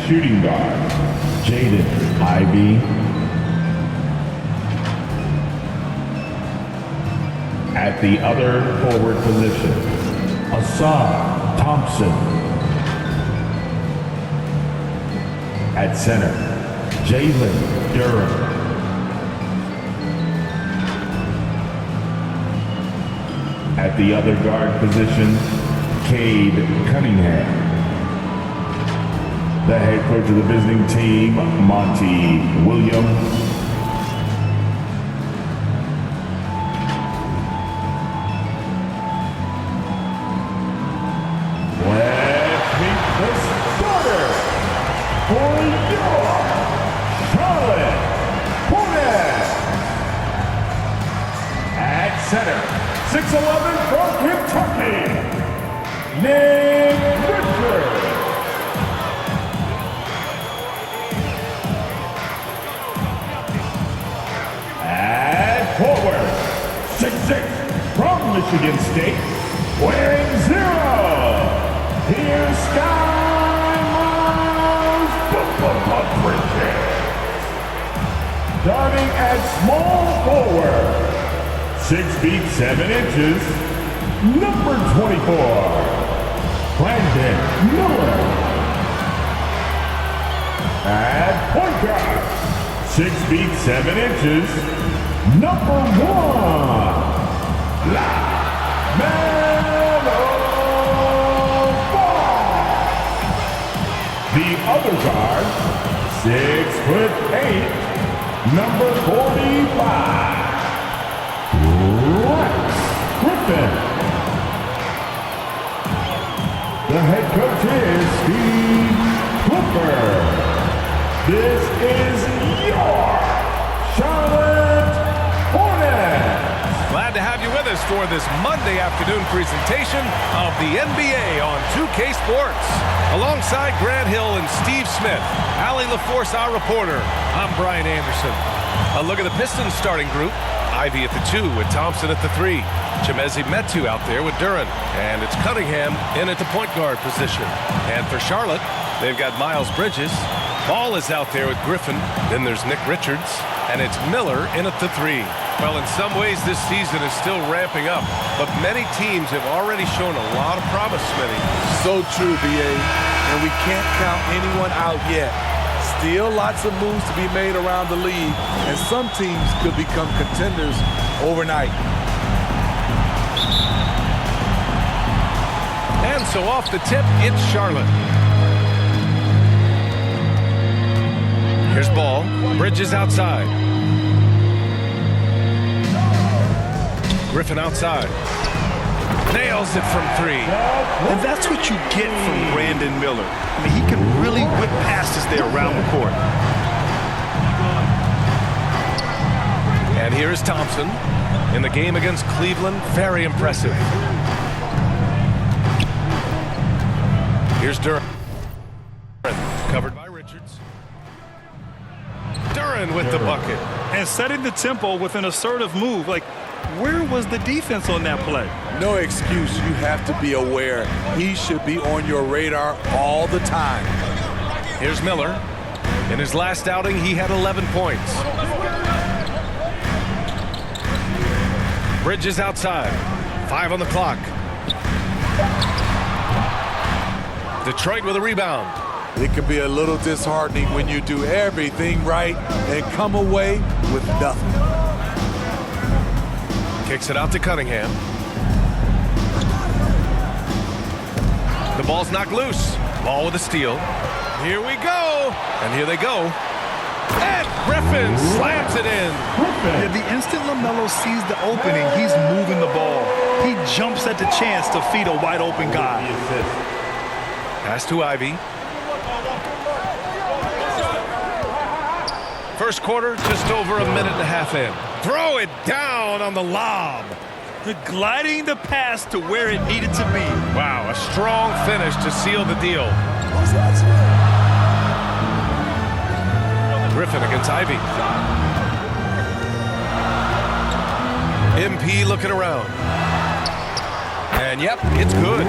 shooting guard, Jaden Ivey. At the other forward position, Assad Thompson. At center, Jalen Durham. At the other guard position, Cade Cunningham. The head coach of the visiting team, Monty Williams. Let's meet the starter for your Charlotte Hornets. At center, 6'11" from Kentucky, Nick Richards. At forward, 6'6" from Michigan State, wearing 0. Here's Sky Miles Bridges. Starting at small forward, 6 feet 7 inches, number 24, Brandon Miller. At point guard, 6 feet 7 inches, number 1, LaMelo Ball. The other guard, 6'8", number 45. Rex Griffin. The head coach is Steve Clifford. This is your Charlotte Hornets. Glad to have you with us for this Monday afternoon presentation of the NBA on 2K Sports. Alongside Grant Hill and Steve Smith, Allie LaForce, our reporter, I'm Brian Anderson. A look at the Pistons starting group. Ivy at the 2 with Thompson at the 3. Chimezie Metu out there with Duren. And it's Cunningham in at the point guard position. And for Charlotte, they've got Miles Bridges. Ball is out there with Griffin. Then there's Nick Richards. And it's Miller in at the 3. Well, in some ways, this season is still ramping up. But many teams have already shown a lot of promise, Smitty. So true, B.A. And we can't count anyone out yet. Still lots of moves to be made around the league, and some teams could become contenders overnight. And so off the tip, it's Charlotte. Here's Ball. Bridges outside. Griffin outside. Nails it from 3. And that's what you get from Brandon Miller. I mean, he can really whip passes there around the court. And here is Thompson in the game against Cleveland. Very impressive. Here's Duren. Covered by Richards. Duren with the bucket. And setting the tempo with an assertive move. Like, where was the defense on that play? No excuse. You have to be aware. He should be on your radar all the time. Here's Miller. In his last outing, he had 11 points. Bridges outside. 5 on the clock. Detroit with a rebound. It can be a little disheartening when you do everything right and come away with nothing. Kicks it out to Cunningham. The ball's knocked loose. Ball with a steal. Here we go. And here they go. And Griffin slams it in. Yeah, the instant LaMelo sees the opening, he's moving the ball. He jumps at the chance to feed a wide open guy. Pass to Ivy. First quarter, just over a minute and a half in. Throw it down on the lob. Gliding the pass to where it needed to be. Wow, a strong finish to seal the deal. Griffin against Ivy. MP looking around. And yep, it's good.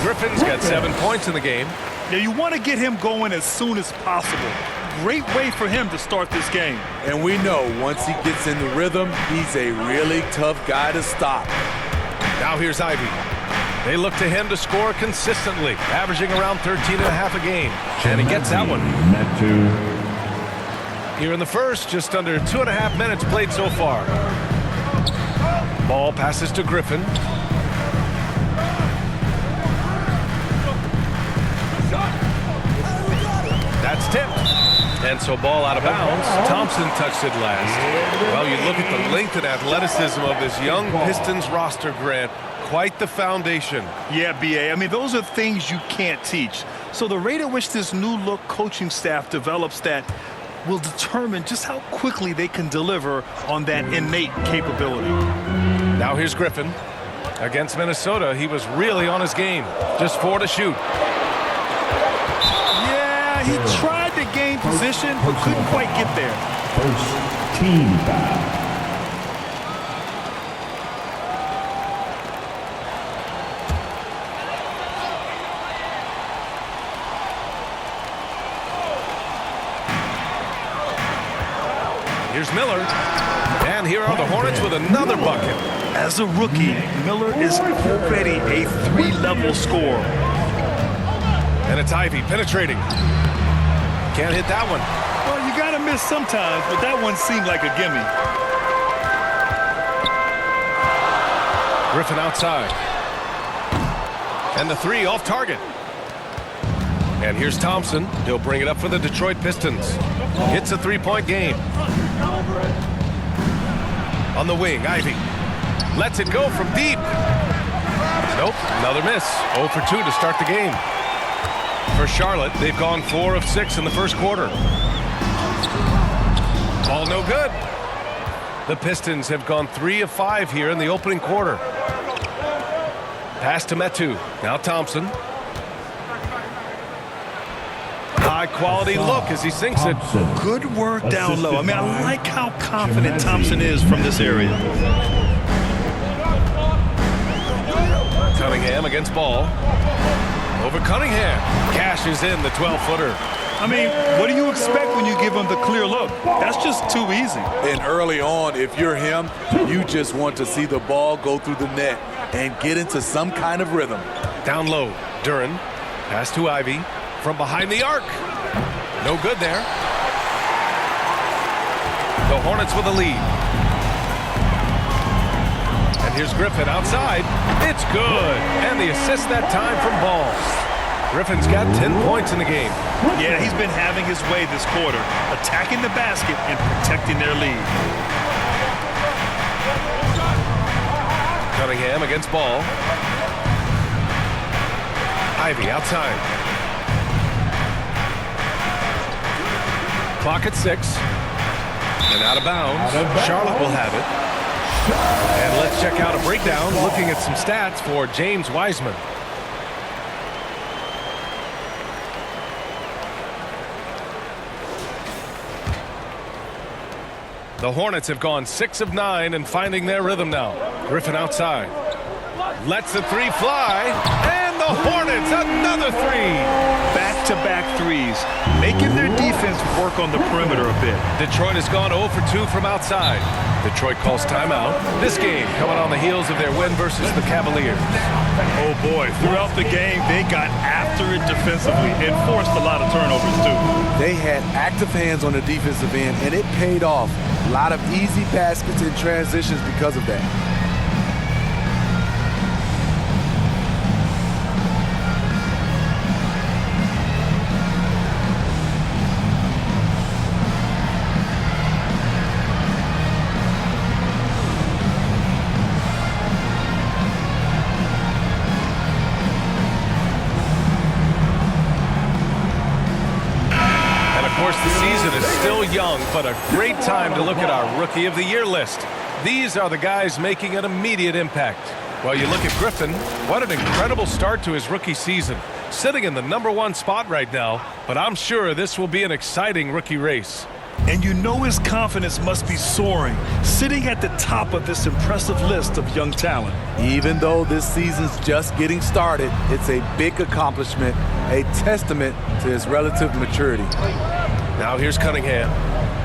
Griffin's got 7 points in the game. Yeah, you want to get him going as soon as possible. Great way for him to start this game. And we know once he gets in the rhythm, he's a really tough guy to stop. Now here's Ivy. They look to him to score consistently, averaging around 13.5 a game. And he gets that one. Metu. Here in the first, just under 2.5 minutes played so far. Ball passes to Griffin. That's tipped. And so ball out of bounds. Thompson touched it last. Well, you look at the length and athleticism of this young Pistons roster, Grant. Quite the foundation. Yeah, B.A. I mean, those are things you can't teach. So the rate at which this new look coaching staff develops that will determine just how quickly they can deliver on that innate capability. Now here's Griffin. Against Minnesota, he was really on his game. Just 4 to shoot. Yeah, he tried to gain position, but couldn't quite get there. First team foul. Here's Miller. And here are the Hornets with another bucket. As a rookie, Miller is already a 3-level scorer. And it's Ivy penetrating. Can't hit that one. Well, you got to miss sometimes, but that one seemed like a gimme. Griffin outside. And the 3 off target. And here's Thompson. He'll bring it up for the Detroit Pistons. It's a 3-point game. On the wing, Ivy. Lets it go from deep. Nope, another miss. 0 for 2 to start the game. For Charlotte, they've gone 4 of 6 in the first quarter. Ball no good. The Pistons have gone 3 of 5 here in the opening quarter. Pass to Metu. Now Thompson. High quality look as he sinks it. Good work down low. I mean, I like how confident Thompson is from this area. Cunningham against Ball. Over Cunningham. Cashes in the 12-footer. I mean, what do you expect when you give him the clear look? That's just too easy. And early on, if you're him, you just want to see the ball go through the net and get into some kind of rhythm. Down low, Duren. Pass to Ivy. From behind the arc. No good there. The Hornets with a lead. And here's Griffin outside. It's good. And the assist that time from Ball. Griffin's got 10 points in the game. Yeah, he's been having his way this quarter, attacking the basket and protecting their lead. Cunningham against Ball. Ivy outside. Clock at 6. And out of bounds. Charlotte will have it. And let's check out a breakdown looking at some stats for James Wiseman. The Hornets have gone 6 of 9 and finding their rhythm now. Griffin outside. Lets the 3 fly. And the Hornets, another 3. Back-to-back threes, making their defense work on the perimeter a bit. Detroit has gone 0 for 2 from outside. Detroit calls timeout. This game coming on the heels of their win versus the Cavaliers. Oh boy, throughout the game, they got after it defensively and forced a lot of turnovers too. They had active hands on the defensive end, and it paid off. A lot of easy baskets and transitions because of that. The season is still young, but a great time to look at our Rookie of the Year list. These are the guys making an immediate impact. Well, you look at Griffin, what an incredible start to his rookie season. Sitting in the #1 spot right now, but I'm sure this will be an exciting rookie race. And you know his confidence must be soaring, sitting at the top of this impressive list of young talent. Even though this season's just getting started, it's a big accomplishment, a testament to his relative maturity. Now here's Cunningham.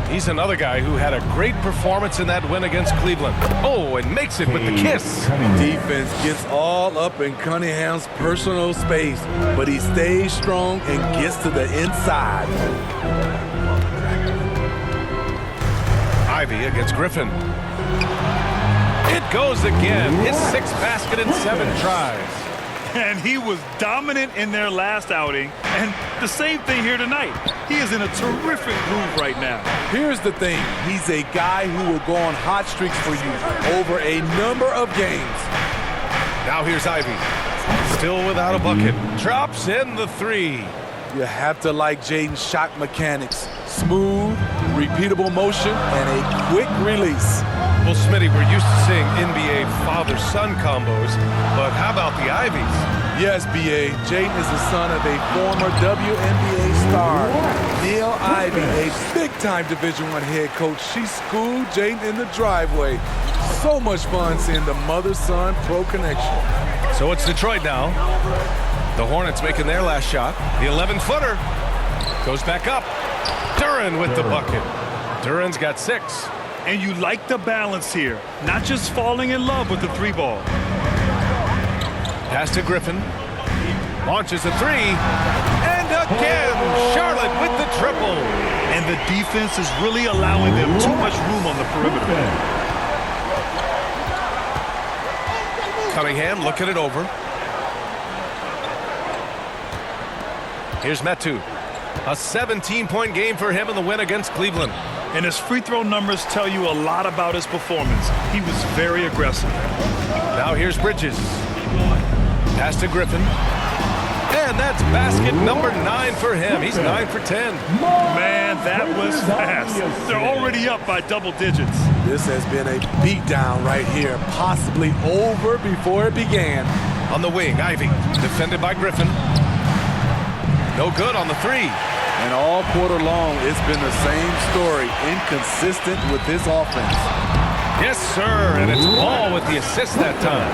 He's another guy who had a great performance in that win against Cleveland. Oh, and makes it with the kiss. Defense gets all up in Cunningham's personal space, but he stays strong and gets to the inside. Ivy against Griffin. It goes again. His sixth basket in 7 tries. And he was dominant in their last outing. And the same thing here tonight. He is in a terrific groove right now. Here's the thing. He's a guy who will go on hot streaks for you over a number of games. Now here's Ivy. Still without a bucket. Drops in the 3. You have to like Jaden's shot mechanics. Smooth, repeatable motion, and a quick release. Well, Smitty, we're used to seeing NBA father-son combos, but how about the Ivies? Yes, B.A. Jaden is the son of a former WNBA star, Neil Ivy, a big-time Division I head coach. She schooled Jaden in the driveway. So much fun seeing the mother-son pro connection. So it's Detroit now. The Hornets making their last shot. The 11-footer goes back up. Duren with the bucket. Duren's got 6. And you like the balance here, not just falling in love with the 3-ball. Pass to Griffin. Launches a 3. And again, Charlotte with the triple. And the defense is really allowing them too much room on the perimeter. Cunningham looking it over. Here's Metu. A 17-point game for him in the win against Cleveland. And his free throw numbers tell you a lot about his performance. He was very aggressive. Now here's Bridges. Pass to Griffin. And that's basket number 9 for him. He's 9 for 10. Man, that was fast. They're already up by double digits. This has been a beatdown right here, possibly over before it began. On the wing, Ivy, defended by Griffin. No good on the 3. And all quarter long, it's been the same story, inconsistent with his offense. Yes, sir, and it's Ball with the assist that time.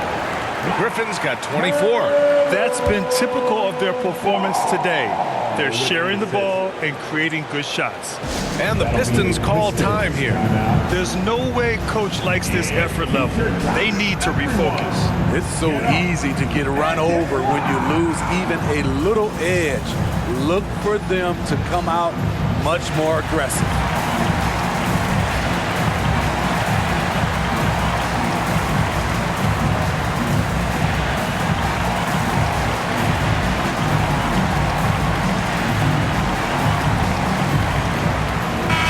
Griffin's got 24. That's been typical of their performance today. They're sharing the ball and creating good shots. And the Pistons call time here. There's no way coach likes this effort level. They need to refocus. It's so easy to get run over when you lose even a little edge. Look for them to come out much more aggressive.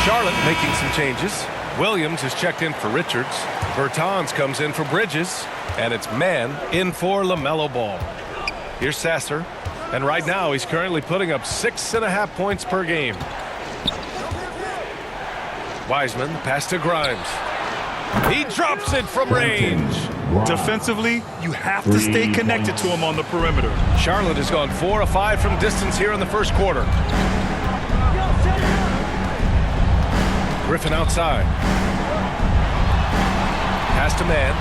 Charlotte making some changes. Williams has checked in for Richards. Bertans comes in for Bridges. And it's man in for LaMelo Ball. Here's Sasser. And right now, he's currently putting up 6.5 points per game. Wiseman, pass to Grimes. He drops it from range. Defensively, you have to stay connected to him on the perimeter. Charlotte has gone 4 of 5 from distance here in the first quarter. Griffin outside. Pass to man.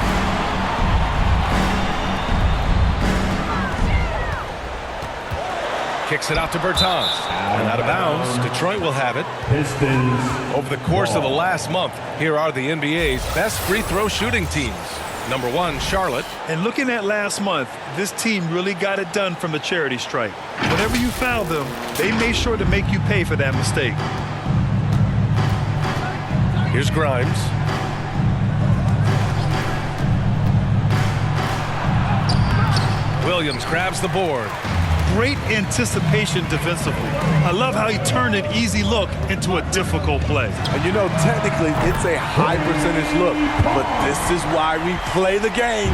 Kicks it out to Bertans. And out of bounds, Detroit will have it. Pistons. Over the course of the last month, here are the NBA's best free throw shooting teams. Number 1, Charlotte. And looking at last month, this team really got it done from the charity stripe. Whenever you fouled them, they made sure to make you pay for that mistake. Here's Grimes. Williams grabs the board. Great anticipation defensively. I love how he turned an easy look into a difficult play. And you know, technically, it's a high percentage look, but this is why we play the game.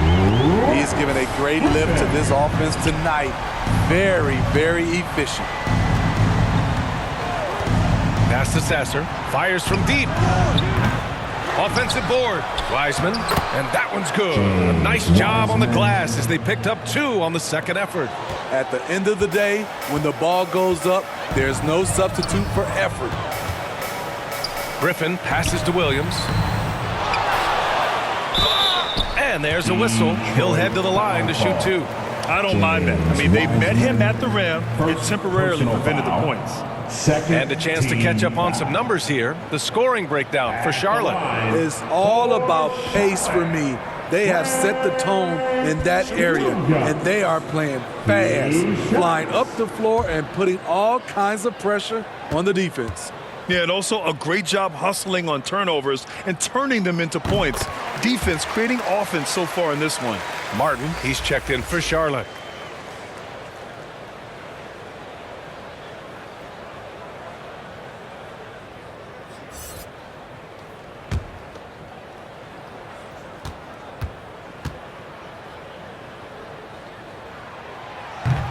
He's given a great lift to this offense tonight. Very, very efficient. Pass to Sasser. Fires from deep. Offensive board. Wiseman. And that one's good. A nice job on the glass as they picked up 2 on the second effort. At the end of the day, when the ball goes up, there's no substitute for effort. Griffin passes to Williams. And there's a whistle. He'll head to the line to shoot two. I don't mind that. I mean, they met him at the rim and temporarily prevented the points. And a chance to catch up on some numbers here. The scoring breakdown for Charlotte. It's all about pace for me. They have set the tone in that area, and they are playing fast, flying up the floor and putting all kinds of pressure on the defense. Yeah, and also a great job hustling on turnovers and turning them into points. Defense creating offense so far in this one. Martin, he's checked in for Charlotte.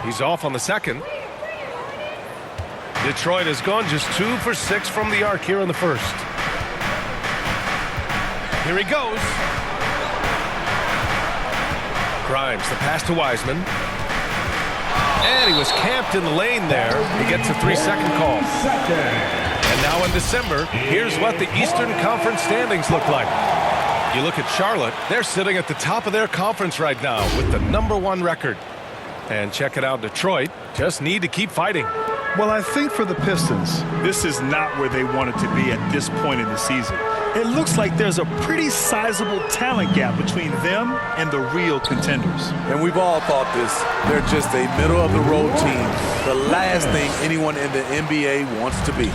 He's off on the second. Detroit has gone just 2 for 6 from the arc here in the first. Here he goes. Grimes, the pass to Wiseman. And he was camped in the lane there. He gets a 3-second call. And now in December, here's what the Eastern Conference standings look like. You look at Charlotte, they're sitting at the top of their conference right now with the #1 record. And check it out, Detroit just need to keep fighting. Well, I think for the Pistons, this is not where they wanted to be at this point in the season. It looks like there's a pretty sizable talent gap between them and the real contenders. And we've all thought this. They're just a middle-of-the-road team. The last thing anyone in the NBA wants to be.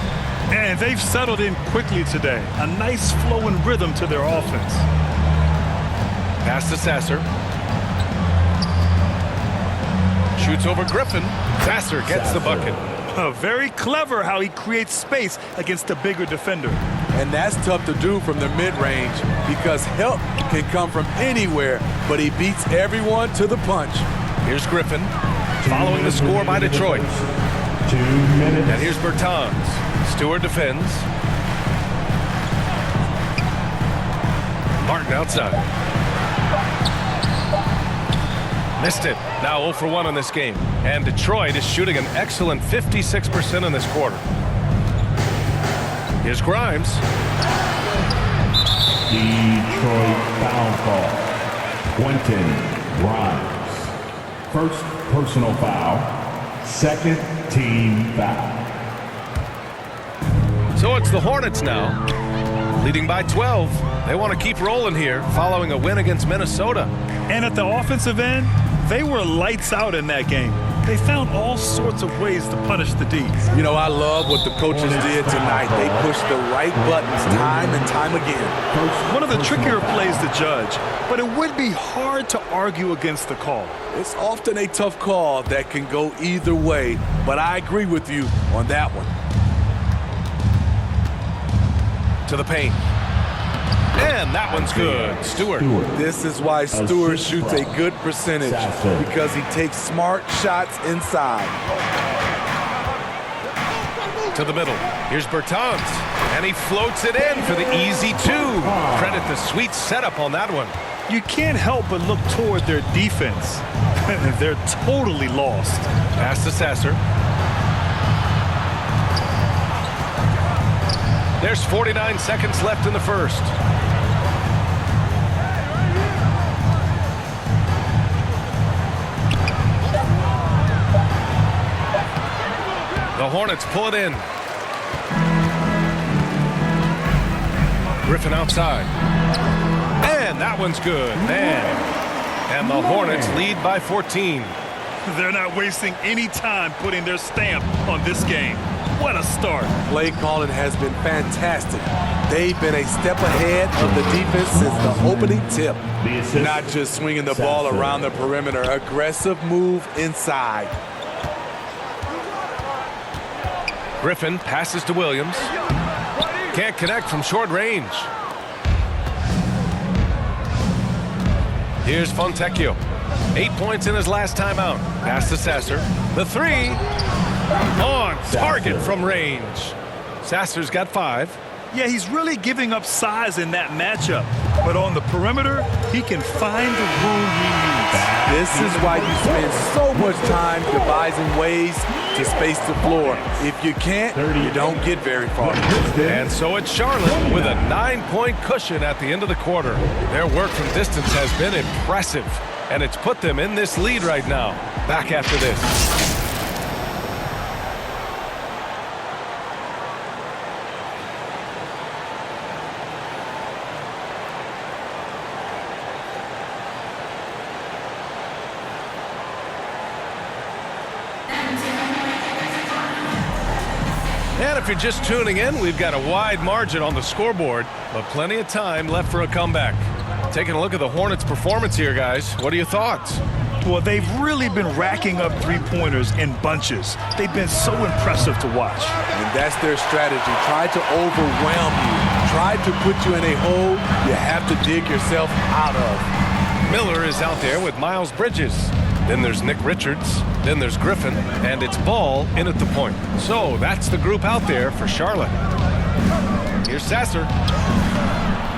And they've settled in quickly today. A nice flow and rhythm to their offense. Pass to Sasser. Shoots over Griffin. Sasser gets the bucket. Very clever how he creates space against a bigger defender. And that's tough to do from the mid-range because help can come from anywhere, but he beats everyone to the punch. Here's Griffin following the score by Detroit. 2 minutes. And here's Bertans. Stewart defends. Martin outside. Missed it. Now 0 for 1 in this game. And Detroit is shooting an excellent 56% in this quarter. Here's Grimes. Detroit foul call. Quentin Grimes. First personal foul. Second team foul. So it's the Hornets now, leading by 12. They want to keep rolling here following a win against Minnesota. And at the offensive end, they were lights out in that game. They found all sorts of ways to punish the Ds. You know, I love what the coaches did tonight. They pushed the right buttons time and time again. One of the trickier plays to judge, but it would be hard to argue against the call. It's often a tough call that can go either way, but I agree with you on that one. To the paint. And that one's good. Stewart. This is why Stewart shoots a good percentage, because he takes smart shots inside. To the middle. Here's Bertans. And he floats it in for the easy 2. Credit the sweet setup on that one. You can't help but look toward their defense. They're totally lost. Pass to Sasser. There's 49 seconds left in the first. The Hornets pull it in. Griffin outside. And that one's good. Man. And the Hornets lead by 14. They're not wasting any time putting their stamp on this game. What a start. Play calling has been fantastic. They've been a step ahead of the defense since the opening tip. Not just swinging the ball around the perimeter. Aggressive move inside. Griffin passes to Williams. Can't connect from short range. Here's Fontecchio. 8 points in his last time out. Pass to Sasser. The 3 on target from range. Sasser's got 5. Yeah, he's really giving up size in that matchup. But on the perimeter, he can find the room he needs. This is why you spend so much time devising ways to space the floor. If you can't, you don't get very far. And so it's Charlotte with a 9-point cushion at the end of the quarter. Their work from distance has been impressive, and it's put them in this lead right now. Back after this. And if you're just tuning in, we've got a wide margin on the scoreboard, but plenty of time left for a comeback. Taking a look at the Hornets' performance here, guys. What are your thoughts? Well, they've really been racking up three-pointers in bunches. They've been so impressive to watch. And that's their strategy. Try to overwhelm you. Try to put you in a hole you have to dig yourself out of. Miller is out there with Miles Bridges. Then there's Nick Richards. Then there's Griffin. And it's Ball in at the point. So that's the group out there for Charlotte. Here's Sasser.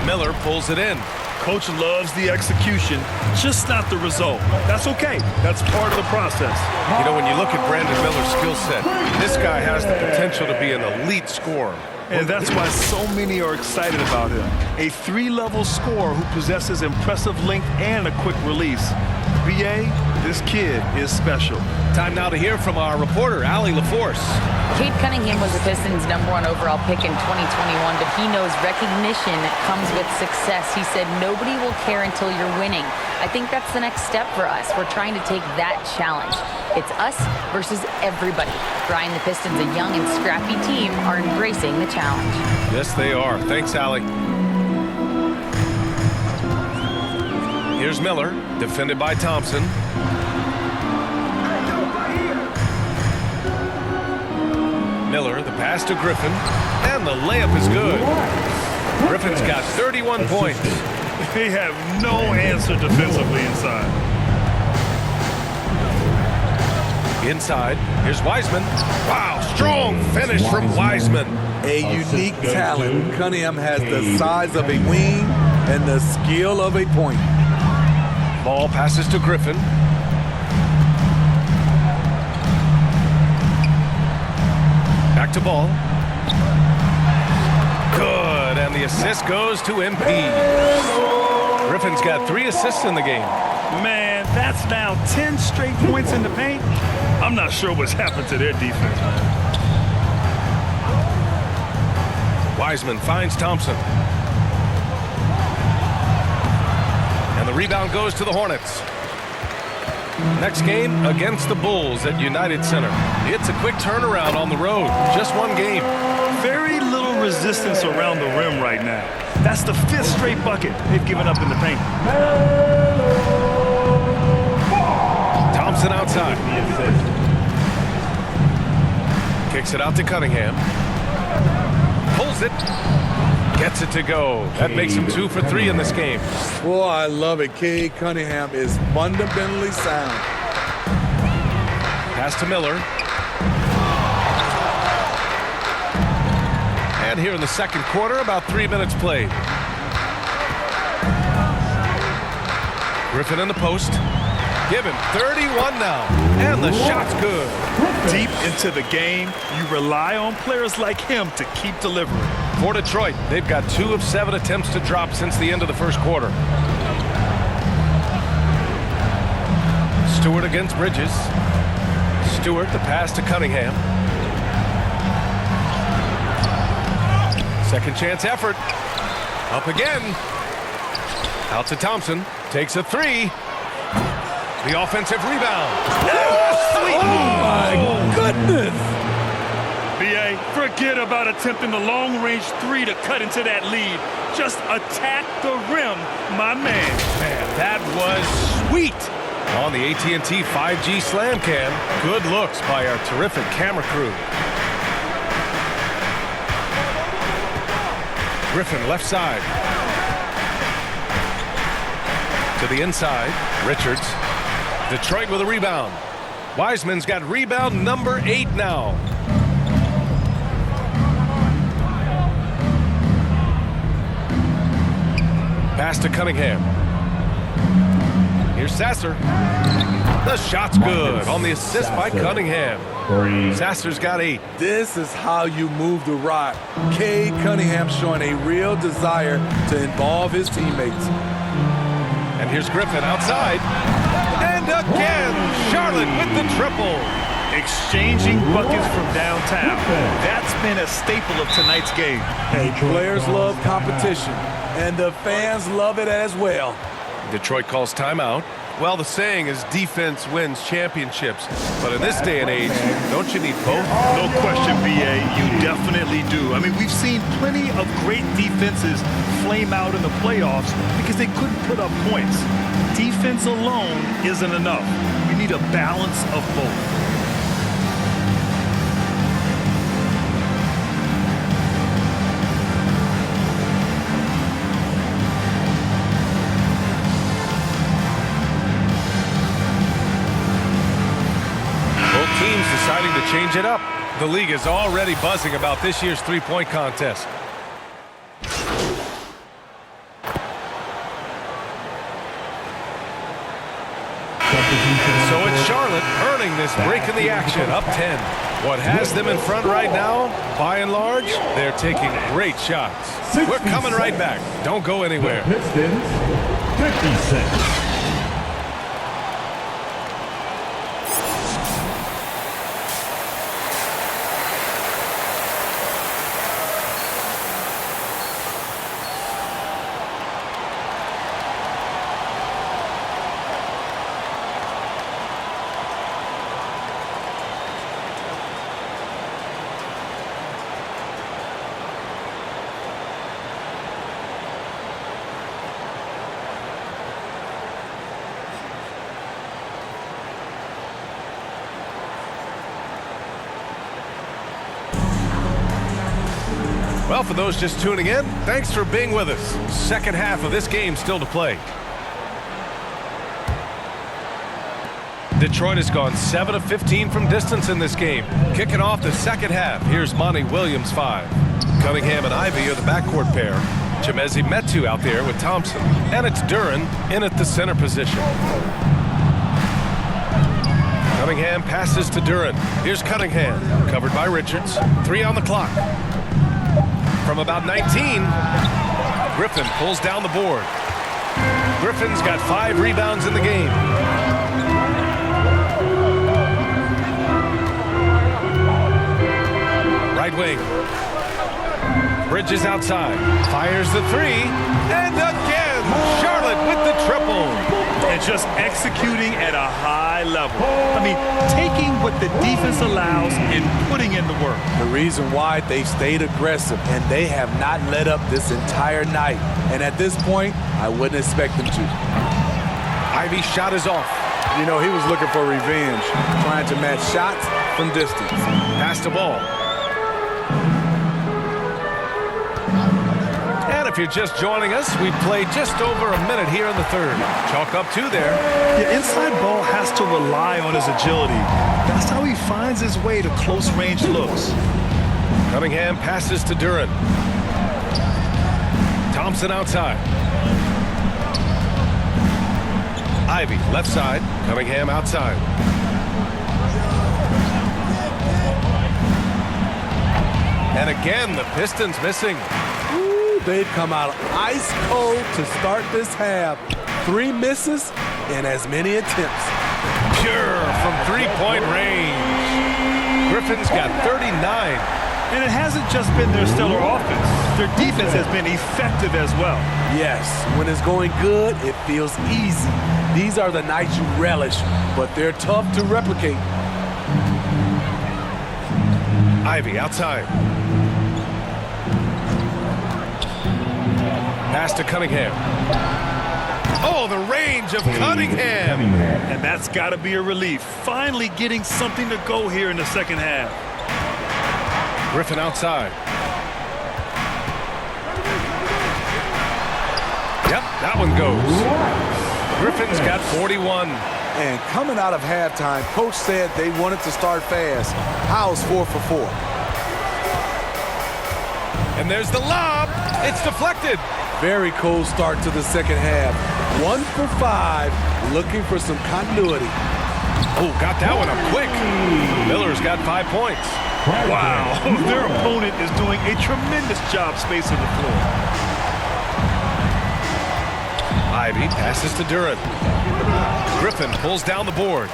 Miller pulls it in. Coach loves the execution, just not the result. That's okay. That's part of the process. You know, when you look at Brandon Miller's skill set, this guy has the potential to be an elite scorer. And that's why so many are excited about him. A three-level scorer who possesses impressive length and a quick release. BA, this kid is special. Time now to hear from our reporter, Allie LaForce. Cade Cunningham was the Pistons' #1 overall pick in 2021, but he knows recognition comes with success. He said, nobody will care until you're winning. I think that's the next step for us. We're trying to take that challenge. It's us versus everybody. Brian, the Pistons, a young and scrappy team, are embracing the challenge. Yes, they are. Thanks, Allie. Here's Miller, defended by Thompson. Miller, the pass to Griffin, and the layup is good. Griffin's got 31 points. They have no answer defensively inside. Inside, here's Wiseman. Wow, strong finish from Wiseman. A unique talent. Cunningham has the size of a wing and the skill of a point. Ball passes to Griffin. Back to Ball. Good, and the assist goes to MP. Griffin's got 3 assists in the game. Man, that's now 10 straight points in the paint. I'm not sure what's happened to their defense. Wiseman finds Thompson. And the rebound goes to the Hornets. Next game against the Bulls at United Center. It's a quick turnaround on the road. Just one game. Very little resistance around the rim right now. That's the 5th straight bucket they've given up in the paint. Thompson outside. Kicks it out to Cunningham. Pulls it. Gets it to go. That makes him 2 for 3 in this game. Boy, I love it. Cade Cunningham is fundamentally sound. Pass to Miller. And here in the second quarter, about 3 minutes played. Griffin in the post. Give him 31 now. And the shot's good. Deep into the game, you rely on players like him to keep delivering. For Detroit, they've got 2 of 7 attempts to drop since the end of the first quarter. Stewart against Bridges. Stewart, the pass to Cunningham. Second chance effort. Up again. Out to Thompson. Takes a 3. The offensive rebound. Oh, my goodness. BA, forget about attempting the long-range 3 to cut into that lead. Just attack the rim, my man. Man, that was sweet. On the AT&T 5G Slam Cam. Good looks by our terrific camera crew. Griffin left side. To the inside. Richards. Detroit with a rebound. Wiseman's got rebound number 8 now. Pass to Cunningham. Here's Sasser. The shot's good on the assist by Cunningham. 3. Sasser's got 8. This is how you move the rock. Cade Cunningham showing a real desire to involve his teammates. And here's Griffin outside. And again, Charlotte with the triple. Exchanging buckets from downtown. That's been a staple of tonight's game. Hey, players love competition, and the fans love it as well. Detroit calls timeout. Well, the saying is defense wins championships. But in this day and age, don't you need both? No question, B.A., you definitely do. I mean, we've seen plenty of great defenses flame out in the playoffs because they couldn't put up points. Defense alone isn't enough. You need a balance of both. Teams deciding to change it up. The league is already buzzing about this year's three-point contest. So it's Charlotte earning this break in the action, up 10. What has them in front right now, by and large, they're taking great shots. We're coming right back. Don't go anywhere. Pistons, 56. Well, for those just tuning in, thanks for being with us. Second half of this game still to play. Detroit has gone 7 of 15 from distance in this game. Kicking off the second half, here's Monty Williams 5. Cunningham and Ivy are the backcourt pair. Chimezie Metu out there with Thompson. And it's Duren in at the center position. Cunningham passes to Duren. Here's Cunningham, covered by Richards. 3 on the clock. From about 19, Griffin pulls down the board. Griffin's got 5 rebounds in the game. Right wing. Bridges outside. Fires the 3. And again, Charlotte with the triple. And just executing at a high level. I mean, taking what the defense allows and putting in the work. The reason why they stayed aggressive, and they have not let up this entire night. And at this point, I wouldn't expect them to. Ivy's shot is off. You know, he was looking for revenge, trying to match shots from distance. Pass the ball. And if you're just joining us, we've played just over a minute here in the third. Chalk up 2 there. The inside ball has to rely on his agility. That's how he finds his way to close-range looks. Cunningham passes to Duren. Thompson outside. Ivy left side. Cunningham outside. And again, the Pistons missing. They've come out ice cold to start this half. 3 misses and as many attempts. Pure from three-point range. Griffin's got 39. And it hasn't just been their stellar offense. Their defense has been effective as well. Yes, when it's going good, it feels easy. These are the nights you relish, but they're tough to replicate. Ivy outside. Pass to Cunningham. Oh, the range of Cunningham. And that's got to be a relief. Finally getting something to go here in the second half. Griffin outside. Yep, that one goes. Griffin's got 41. And coming out of halftime, Coach said they wanted to start fast. How's 4 for 4? And there's the lob. It's deflected. very cold start to the second half. 1 for 5, looking for some continuity. Oh, got that one up quick. Miller's got 5 points. Wow, their opponent is doing a tremendous job spacing the floor. Ivy passes to Duren. Griffin pulls down the board.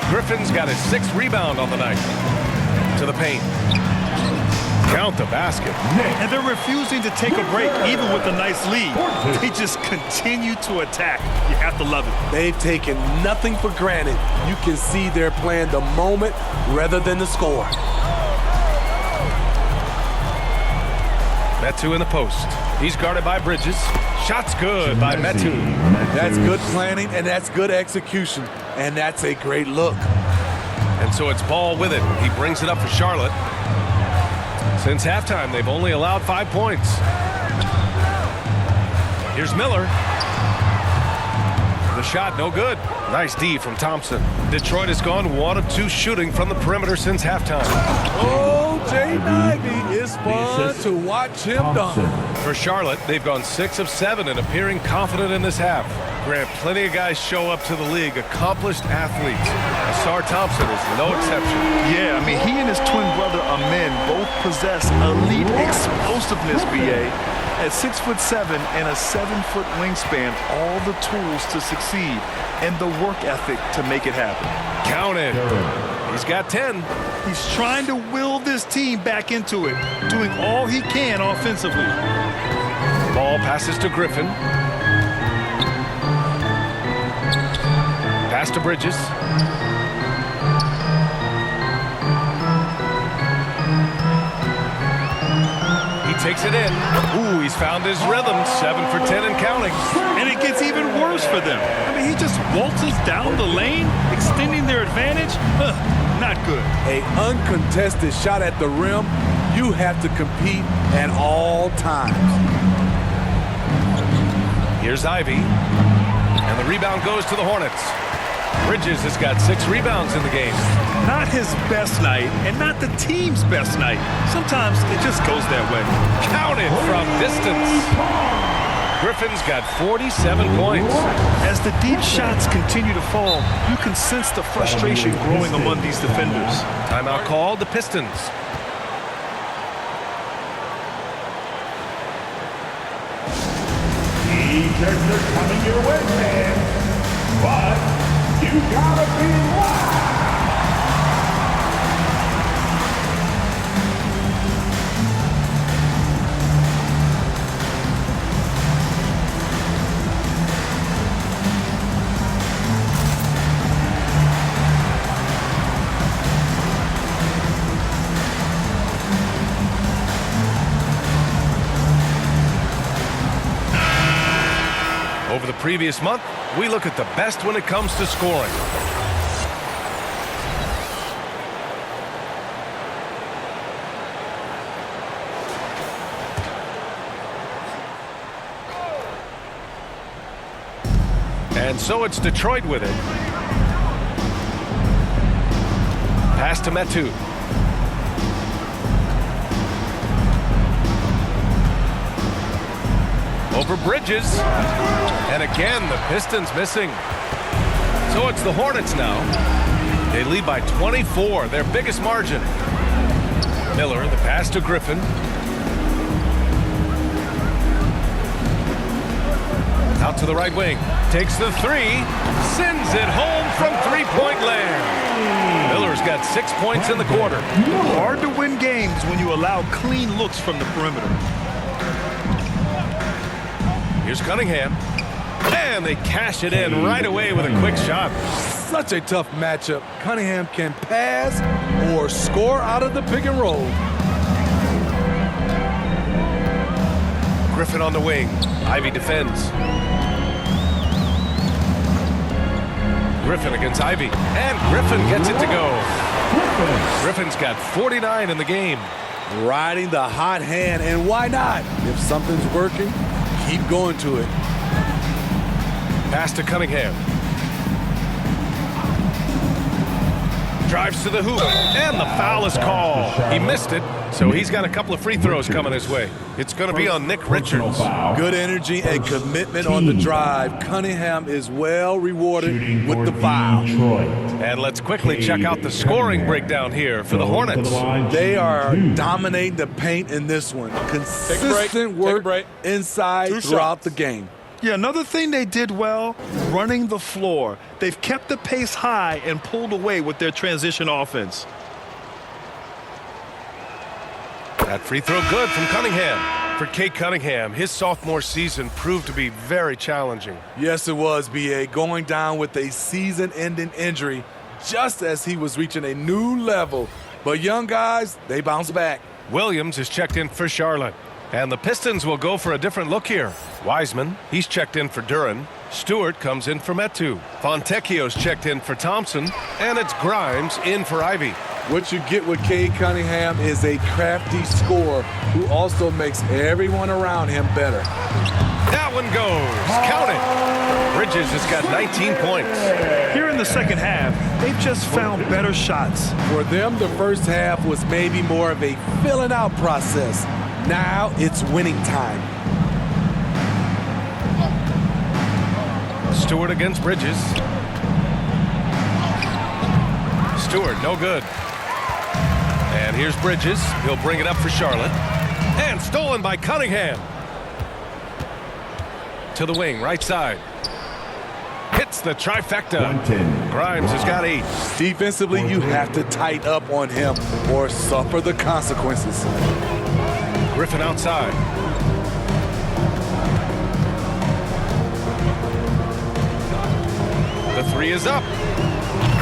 Griffin's got his 6th rebound on the night. To the paint. Count the basket. And they're refusing to take a break, even with a nice lead. They just continue to attack. You have to love it. They've taken nothing for granted. You can see they're playing the moment rather than the score. Metu in the post. He's guarded by Bridges. Shot's good by Metu. That's good planning, and that's good execution. And that's a great look. And so it's Ball with it. He brings it up for Charlotte. Since halftime, they've only allowed 5 points. Here's Miller. The shot, no good. Nice D from Thompson. Detroit has gone 1 of 2 shooting from the perimeter since halftime. Oh, Jaden Ivey is fun to watch him dunk. For Charlotte, they've gone 6 of 7 and appearing confident in this half. Grant, plenty of guys show up to the league, accomplished athletes. Asar Thompson is no exception. Yeah, I mean, he and his twin brother Amen both possess elite explosiveness, BA. At 6'7" and a 7-foot wingspan, all the tools to succeed and the work ethic to make it happen. Count it. He's got 10. He's trying to will this team back into it, doing all he can offensively. Ball passes to Griffin. Pass to Bridges. He takes it in. Ooh, he's found his rhythm. 7 for 10 and counting. And it gets even worse for them. I mean, he just waltzes down the lane, extending their advantage. Not good. A uncontested shot at the rim. You have to compete at all times. Here's Ivy. And the rebound goes to the Hornets. Bridges has got 6 rebounds in the game. Not his best night, and not the team's best night. Sometimes it just goes that way. Counted from distance. Griffin's got 47 points. As the deep shots continue to fall, you can sense the frustration growing among these defenders. Timeout called the Pistons. T-shirts are coming your way, man. But you gotta be live. Over the previous month, we look at the best when it comes to scoring. And so it's Detroit with it. Pass to Metu. Over Bridges. And again, the Pistons missing. So it's the Hornets now. They lead by 24, their biggest margin. Miller, the pass to Griffin. Out to the right wing. Takes the 3. Sends it home from three-point land. Miller's got 6 points in the quarter. Hard to win games when you allow clean looks from the perimeter. Here's Cunningham. And they cash it in right away with a quick shot. Such a tough matchup. Cunningham can pass or score out of the pick and roll. Griffin on the wing. Ivy defends. Griffin against Ivy. And Griffin gets it to go. Griffin's got 49 in the game. Riding the hot hand, and why not? If something's working, keep going to it. Pass to Cunningham. Drives to the hoop, and the foul is called. He missed it, So he's got a couple of free throws coming his way. It's going to be on Nick Richards. Good energy and commitment on the drive. Cunningham is well rewarded with the foul. And let's quickly check out the scoring breakdown here for the Hornets. They are dominating the paint in this one. Consistent work inside throughout the game. Yeah, another thing they did well, running the floor. They've kept the pace high and pulled away with their transition offense. That free throw good from Cunningham. For Cade Cunningham, his sophomore season proved to be very challenging. Yes, it was, B.A. Going down with a season-ending injury just as he was reaching a new level. But young guys, they bounce back. Williams is checked in for Charlotte. And the Pistons will go for a different look here. Wiseman, he's checked in for Duren. Stewart comes in for Metu. Fontecchio's checked in for Thompson. And it's Grimes in for Ivy. What you get with Cade Cunningham is a crafty scorer who also makes everyone around him better. That one goes. Count it. Bridges has got 19 points. Here in the second half, they've just found better shots. For them, the first half was maybe more of a filling out process. Now it's winning time. Stewart against Bridges. Stewart, no good. And here's Bridges. He'll bring it up for Charlotte. And stolen by Cunningham. To the wing, right side. Hits the trifecta. Grimes has got 8. Defensively, you have to tighten up on him or suffer the consequences. Griffin outside. The 3 is up.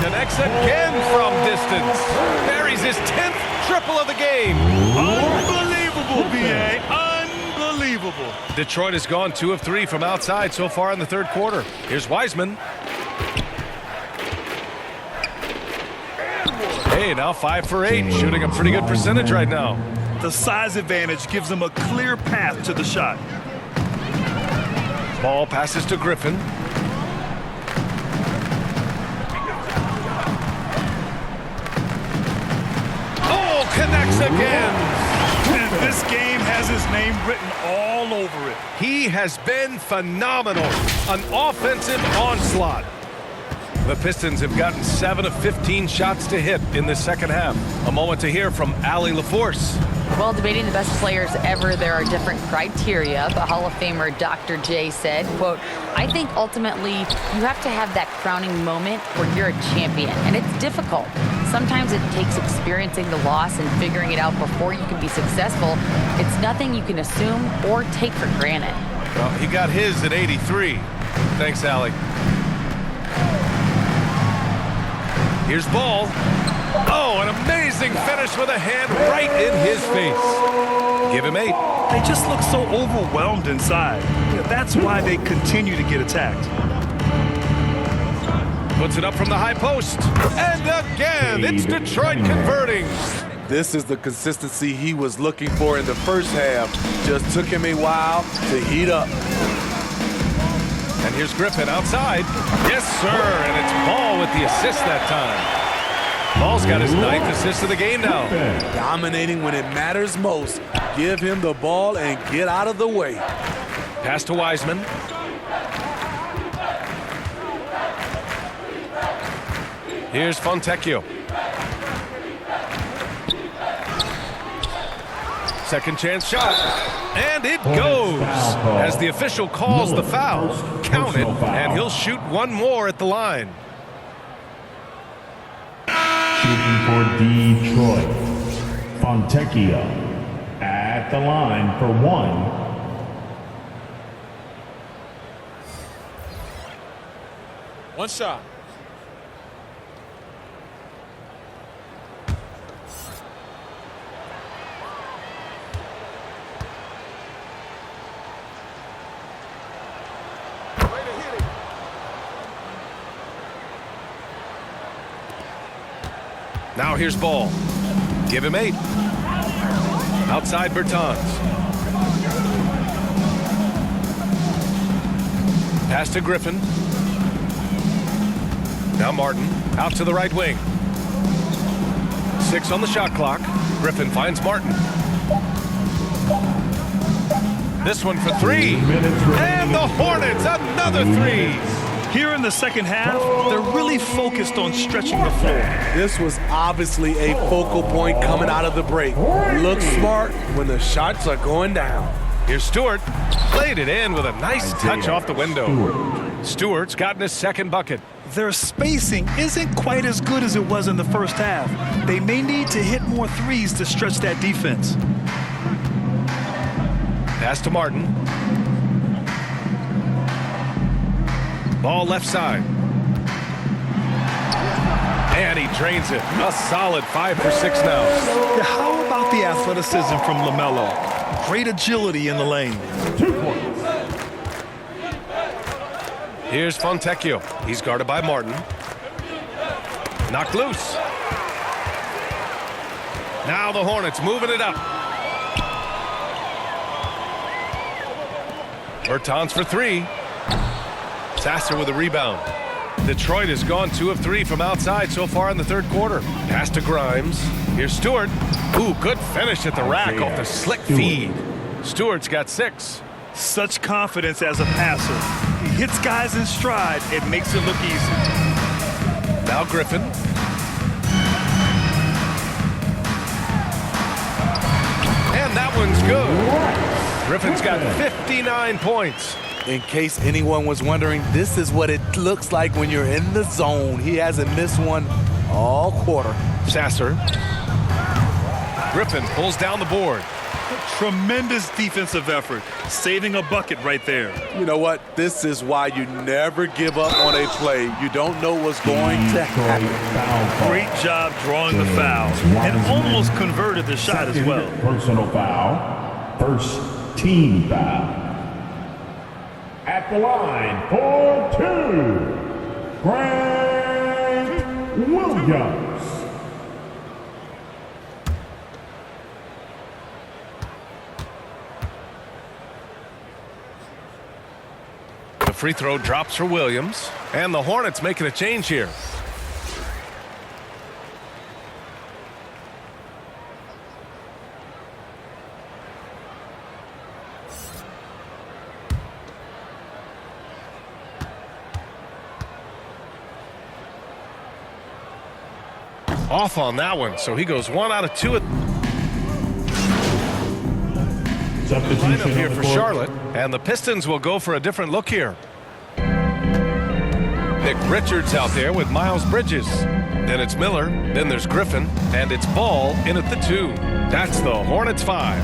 Connects again from distance. Buries his 10th triple of the game. Unbelievable, B.A. Unbelievable. Detroit has gone 2 of 3 from outside so far in the third quarter. Here's Wiseman. Hey, now 5 for 8. Shooting a pretty good percentage right now. The size advantage gives them a clear path to the shot. Ball passes to Griffin. Oh, connects again. And this game has his name written all over it. He has been phenomenal. An offensive onslaught. The Pistons have gotten 7 of 15 shots to hit in the second half. A moment to hear from Allie LaForce. Well, debating the best players ever, there are different criteria, but Hall of Famer Dr. J said, quote, I think ultimately you have to have that crowning moment where you're a champion, and it's difficult. Sometimes it takes experiencing the loss and figuring it out before you can be successful. It's nothing you can assume or take for granted. Well, he got his at 83. Thanks, Allie. Here's Ball. Oh, an amazing finish with a hand right in his face. Give him 8. They just look so overwhelmed inside. Yeah, that's why they continue to get attacked. Puts it up from the high post. And again, it's Detroit converting. This is the consistency he was looking for in the first half. Just took him a while to heat up. And here's Griffin outside. Yes, sir. And it's Ball with the assist that time. Ball's got his 9th assist of the game now. Dominating when it matters most. Give him the ball and get out of the way. Pass to Wiseman. Here's Fontecchio. Second chance shot. And it goes. As the official calls the foul. Count it. And he'll shoot one more at the line. Shooting for Detroit, Fontecchio at the line for 1. One shot. Now here's Ball. Give him 8. Outside Bertans. Pass to Griffin. Now Martin out to the right wing. 6 on the shot clock. Griffin finds Martin. This one for three. And the Hornets, another three. Here in the second half, they're really focused on stretching the floor. This was obviously a focal point coming out of the break. Look smart when the shots are going down. Here's Stewart. Played it in with a nice touch off the window. Stewart's gotten his second bucket. Their spacing isn't quite as good as it was in the first half. They may need to hit more threes to stretch that defense. Pass to Martin. Ball left side. And he drains it. A solid 5 for 6 now. Yeah, how about the athleticism from LaMelo? Great agility in the lane. 2 points. Here's Fontecchio. He's guarded by Martin. Knocked loose. Now the Hornets moving it up. Bertans for three. Sasser with a rebound. Detroit has gone 2 of 3 from outside so far in the third quarter. Pass to Grimes. Here's Stewart. Ooh, good finish at the rack off the slick feed. Stewart's got 6. Such confidence as a passer. He hits guys in stride. It makes it look easy. Now Griffin. And that one's good. Griffin's got 59 points. In case anyone was wondering, this is what it looks like when you're in the zone. He hasn't missed one all quarter. Sasser. Griffin pulls down the board. Tremendous defensive effort. Saving a bucket right there. You know what? This is why you never give up on a play. You don't know what's going to happen. Great job drawing the foul. And almost converted the shot as well. Personal foul. First team foul. At the line for 2, Grant Williams. The free throw drops for Williams. And the Hornets making a change here. Off on that one, so he goes 1 out of 2 at lineup here for Charlotte, and the Pistons will go for a different look here. Nick Richards out there with Miles Bridges. Then it's Miller, then there's Griffin, and it's Ball in at the 2. That's the Hornets 5.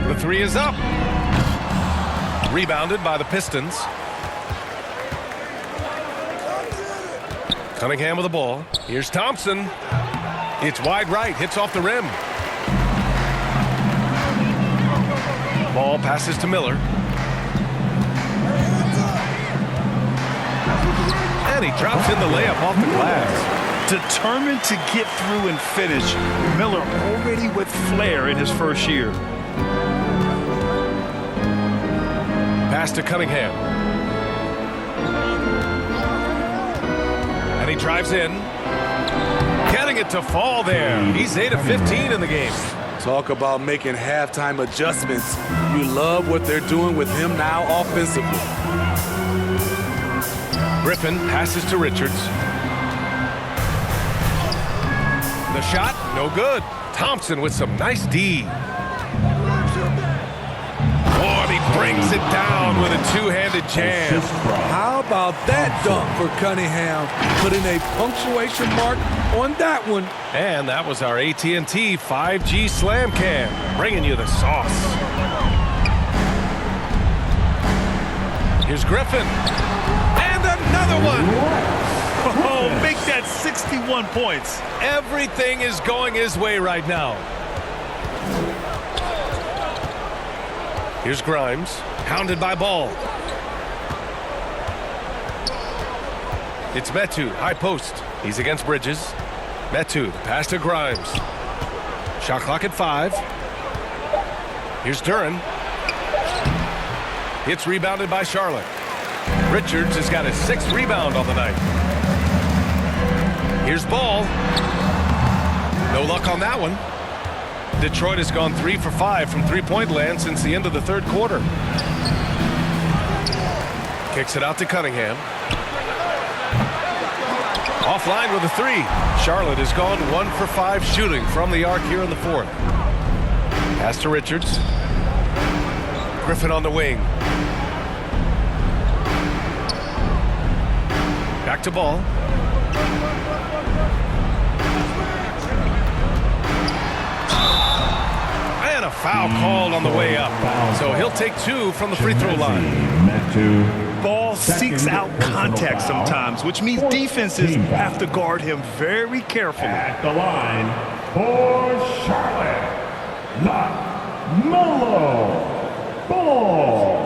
The 3 is up. Rebounded by the Pistons. Cunningham with the ball. Here's Thompson. It's wide right, hits off the rim. Ball passes to Miller. And he drops in the layup off the glass. Determined to get through and finish. Miller already with flair in his first year. Pass to Cunningham. And he drives in. Getting it to fall there. He's 8 of 15 in the game. Talk about making halftime adjustments. You love what they're doing with him now offensively. Griffin passes to Richards. The shot, no good. Thompson with some nice D. Oh, and he brings it down with a two-handed jam. How about that dunk for Cunningham? Putting a punctuation mark on that one. And that was our AT&T 5G Slam Cam, bringing you the sauce. Here's Griffin. And another one. Oh, make that 61 points. Everything is going his way right now. Here's Grimes, hounded by Ball. It's Metu, high post. He's against Bridges. Metu, pass to Grimes. Shot clock at 5. Here's Duren. It's rebounded by Charlotte. Richards has got his 6th rebound on the night. Here's Ball. No luck on that one. Detroit has gone 3 for 5 from three-point land since the end of the third quarter. Kicks it out to Cunningham. Offline with a three. Charlotte has gone 1 for 5 shooting from the arc here in the fourth. Pass to Richards. Griffin on the wing. Back to Ball. And a foul called on the way up. So he'll take 2 from the free throw line. Ball seeks out contact sometimes, which means defenses have to guard him very carefully. At the line for Charlotte, LaMelo Ball.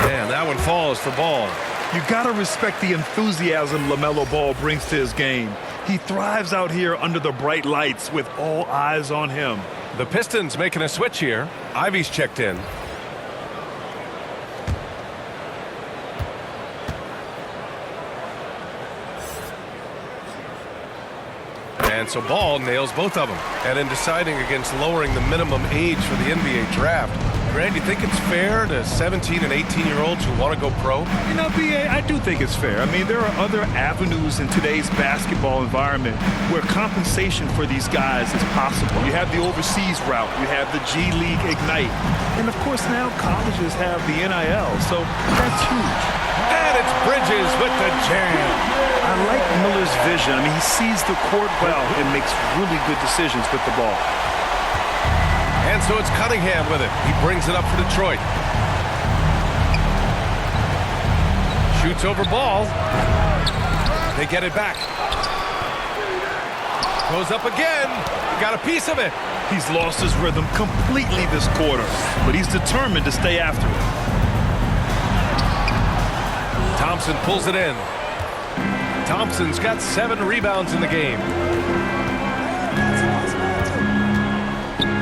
And that one falls for Ball. You gotta respect the enthusiasm LaMelo Ball brings to his game. He thrives out here under the bright lights with all eyes on him. The Pistons making a switch here. Ivy's checked in. And so Ball nails both of them. And in deciding against lowering the minimum age for the NBA draft, Grant, you think it's fair to 17 and 18-year-olds who want to go pro? You know, B.A., I do think it's fair. I mean, there are other avenues in today's basketball environment where compensation for these guys is possible. You have the overseas route. You have the G League Ignite. And, of course, now colleges have the NIL. So that's huge. And it's Bridges with the jam. I like Miller's vision. I mean, he sees the court well and makes really good decisions with the ball. And so it's Cunningham with it. He brings it up for Detroit. Shoots over Ball. They get it back. Goes up again. Got a piece of it. He's lost his rhythm completely this quarter, but he's determined to stay after it. Thompson pulls it in. Thompson's got 7 rebounds in the game.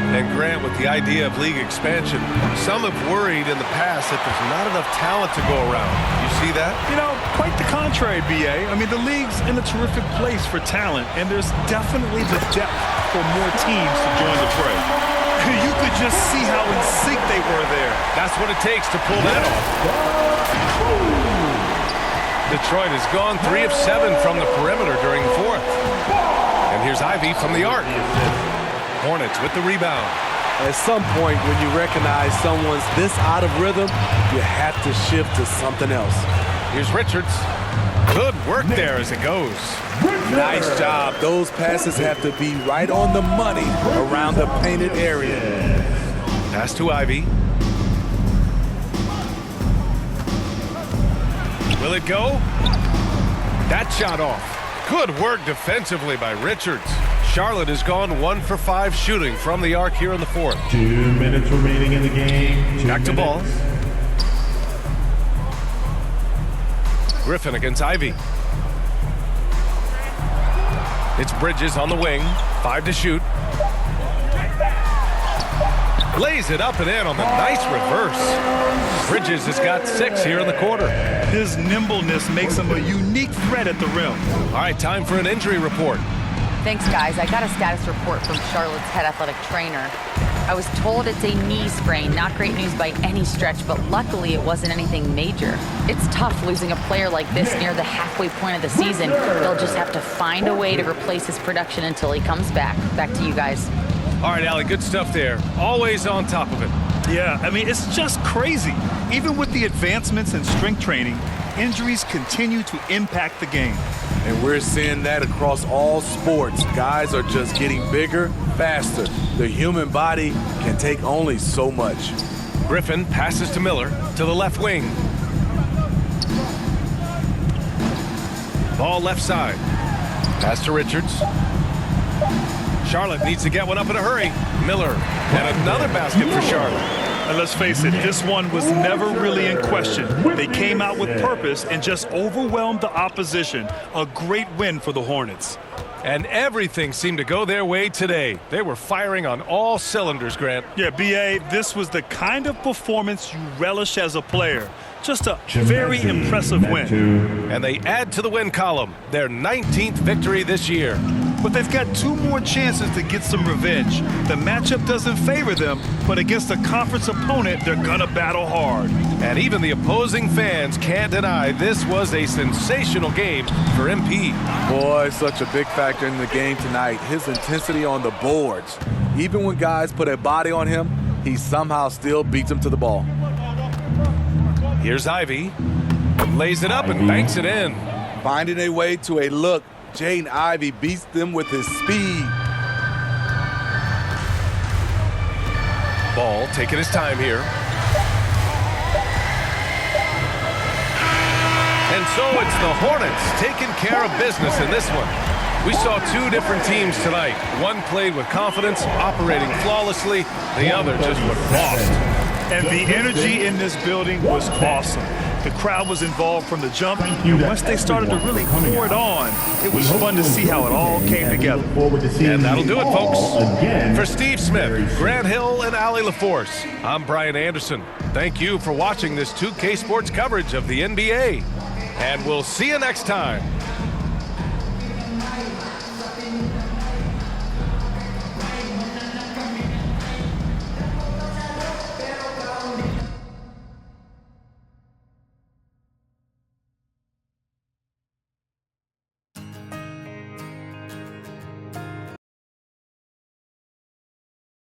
And Grant, with the idea of league expansion, some have worried in the past that there's not enough talent to go around. You see that? You know, quite the contrary, B.A. I mean, the league's in a terrific place for talent, and there's definitely the depth for more teams to join the fray. You could just see how in sync they were there. That's what it takes to pull that off. Detroit has gone 3 of 7 from the perimeter during the fourth. And here's Ivy from the arc. Hornets with the rebound. At some point, when you recognize someone's this out of rhythm, you have to shift to something else. Here's Richards. Good work there as it goes. Nice job. Those passes have to be right on the money around the painted area. Pass to Ivy. Will it go? That shot off. Good work defensively by Richards. Charlotte has gone 1 for 5 shooting from the arc here in the fourth. 2 minutes remaining in the game. Back to Ball. Griffin against Ivy. It's Bridges on the wing. 5 to shoot. Lays it up and in on the nice reverse. Bridges has got 6 here in the quarter. His nimbleness makes him a unique threat at the rim. All right, time for an injury report. Thanks, guys. I got a status report from Charlotte's head athletic trainer. I was told it's a knee sprain. Not great news by any stretch, but luckily it wasn't anything major. It's tough losing a player like this near the halfway point of the season. They'll just have to find a way to replace his production until he comes back. Back to you guys. All right, Allie, good stuff there. Always on top of it. Yeah, I mean, it's just crazy. Even with the advancements in strength training, injuries continue to impact the game. And we're seeing that across all sports. Guys are just getting bigger, faster. The human body can take only so much. Griffin passes to Miller to the left wing. Ball left side. Pass to Richards. Charlotte needs to get one up in a hurry. Miller, and another basket for Charlotte. And let's face it, this one was never really in question. They came out with purpose and just overwhelmed the opposition. A great win for the Hornets. And everything seemed to go their way today. They were firing on all cylinders, Grant. Yeah, B.A., this was the kind of performance you relish as a player. Just a very impressive win. And they add to the win column, their 19th victory this year. But they've got 2 more chances to get some revenge. The matchup doesn't favor them, but against a conference opponent, they're gonna battle hard. And even the opposing fans can't deny this was a sensational game for MP. Boy, such a big factor in the game tonight. His intensity on the boards. Even when guys put a body on him, he somehow still beats them to the ball. Here's Ivy. Lays it up and banks it in. Finding a way to a look. Jaden Ivey beats them with his speed. Ball taking his time here. And so it's the Hornets taking care of business in this one. We saw 2 different teams tonight. One played with confidence, operating flawlessly. The other just looked lost. And the energy in this building was awesome. The crowd was involved from the jump, and once they started to really pour it on, it was fun to see how it all came together. And that'll do it, folks. For Steve Smith, Grant Hill, and Allie LaForce, I'm Brian Anderson. Thank you for watching this 2K Sports coverage of the NBA. And we'll see you next time.